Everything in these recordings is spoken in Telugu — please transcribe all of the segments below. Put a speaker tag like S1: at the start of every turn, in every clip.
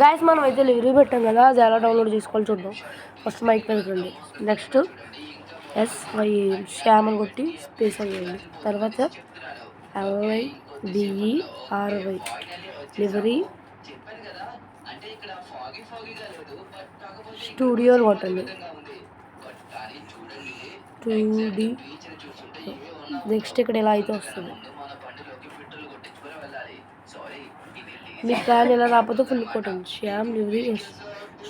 S1: గాయస్ మనం అయితే లివరీ పెట్టాం కదా, అది ఎలా డౌన్లోడ్ చేసుకోవాలి చూద్దాం. ఫస్ట్ మైక్ పెరుగుతుంది, నెక్స్ట్ SY శ్యామ్ అని కొట్టి స్పేస్ అయ్యండి, తర్వాత LIVERY లివరీ స్టూడియో కొట్టండి. 2D నెక్స్ట్ ఇక్కడ ఎలా అయితే వస్తుంది. మీ ప్లాన్ ఎలా రాకపోతే ఫుల్ కొట్టండి, శ్యామ్ లివరీ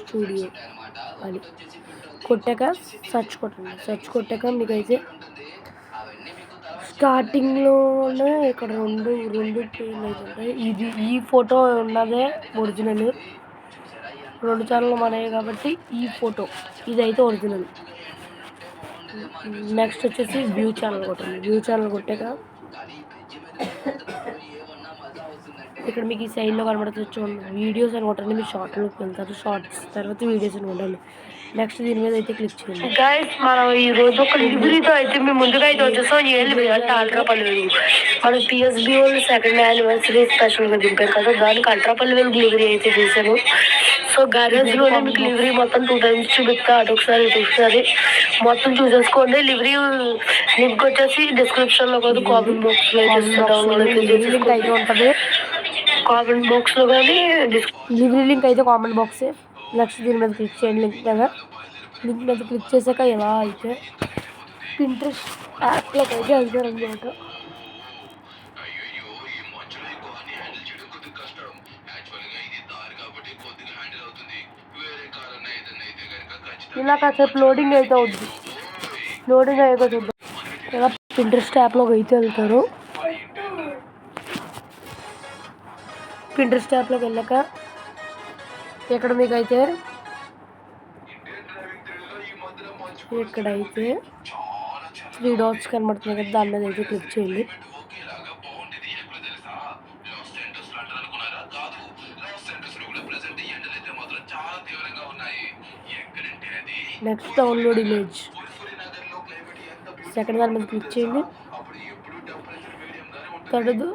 S1: స్టూడియో అని కొట్టాక సర్చ్ కొట్టండి. సర్చ్ కొట్టాక మీకైతే స్టార్టింగ్లోనే ఇక్కడ రెండు పేర్లు అయితే ఉంటాయి. ఈ ఫోటో ఉన్నదే ఒరిజినల్, 2 ఛానల్ మనయే కాబట్టి ఈ ఫోటో ఇదైతే ఒరిజినల్. నెక్స్ట్ వచ్చేసి వ్యూ ఛానల్ కొట్టండి. వ్యూ ఛానల్ కొట్టాక ఇక్కడ మీకు ఈ సైడ్లో కనబడుతుంది చూడండి, వీడియోస్ అని కొట్టండి. మీరు షార్ట్లోకి వెళ్తారు, షార్ట్స్ తర్వాత వీడియోస్ అని కొట్టండి. నెక్స్ట్ దీని మీద అయితే క్లిక్ చేయండి. గైస్ మనం ఈ రోజు ఒక లివరీతో అయితే మేము ముందుగా అయితే వచ్చేసాం. ఏ లివరీ అంటే అల్ట్రాపల్లి వెలుగు. మనం PSB వాళ్ళు 2nd యానివర్సరీ స్పెషల్గా దింపారు కదా, దానికి అల్ట్రాపల్లి వెలుగు లివరీ అయితే చేశాను. సో గ్యారేజ్లోనే మీకు లివరీ మొత్తం 2 times చూపిస్తా, అదొకసారి ఇదొకసారి మొత్తం చూసేసుకోండి. లివరీ లింక్ వచ్చేసి డిస్క్రిప్షన్లో కాదు కామెంట్ బాక్స్లో లింక్ అయితే ఉంటుంది. కామెంట్ బాక్స్లో కానీ లివరీ లింక్ అయితే కామెంట్ బాక్సే. నెక్స్ట్ దీని మీద క్లిక్ చేయండి. లింక్ మీద క్లిక్ చేశాక ఎలా అయితే పింట్రెస్ట్ యాప్లోకి అయితే వెళ్తారనమాట. ఇలా కాసేపు లోడింగ్ అయితే అవుద్ది. లోడింగ్ అయ్యాక చూద్దాం. ఇలా పింట్రెస్ట్ యాప్లోకి అయితే వెళ్తారు. పింట్రెస్ట్ యాప్లోకి వెళ్ళాక ఇక్కడ మీకైతే ఇక్కడైతే 3 dots కనబడుతుంది కదా, దాని మీద అయితే క్లిక్ చేయండి. నెక్స్ట్ డౌన్లోడ్ ఇమేజ్, సెకండ్ దాని మీద క్లిక్ చేయండి. థర్డ్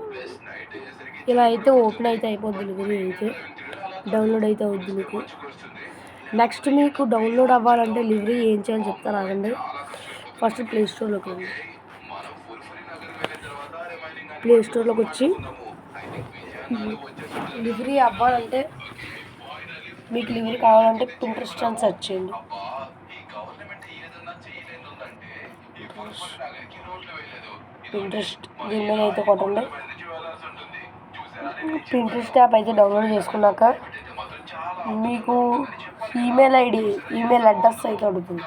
S1: ఇలా అయితే ఓపెన్ అయితే అయిపోద్ది. లివరీ అయితే డౌన్లోడ్ అయితే అవుద్ది మీకు. నెక్స్ట్ మీకు డౌన్లోడ్ అవ్వాలంటే లివరీ ఏం చేయాలని చెప్తాను ఆగండి. ఫస్ట్ ప్లేస్టోర్లోకి రండి. ప్లేస్టోర్లోకి వచ్చి లివరీ అవ్వాలంటే మీకు లివరీ కావాలంటే పింట్రెస్ట్ అని సెర్చ్ చేయండి. పింట్రెస్ట్ దీని మీద అయితే కొట్టండి. పింట్రెస్ట్ యాప్ అయితే డౌన్లోడ్ చేసుకున్నాక మీకు ఈమెయిల్ అడ్రస్ అయితే అడుగుతుంది.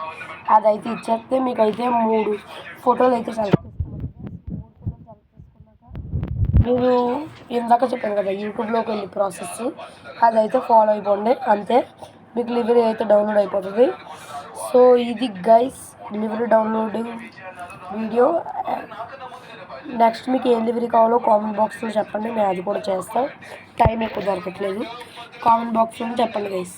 S1: అదైతే ఇచ్చేస్తే మీకైతే 3 ఫోటోలు అయితే సెలెక్ట్ చేసుకున్నాక మీరు ఇందాక చెప్పాను కదా యూట్యూబ్లోకి వెళ్ళి ప్రాసెస్ అదైతే ఫాలో అయిపోండి. అంతే, మీకు లివరీ అయితే డౌన్లోడ్ అయిపోతుంది. సో ఇది guys livery downloading video. Next మీకు ఏం లివరీ కావాలో కామెంట్ బాక్స్లో చెప్పండి, నేను అది కూడా చేస్తాను. టైం ఎక్కువ దొరకట్లేదు, కామెంట్ బాక్స్లో చెప్పండి గైస్.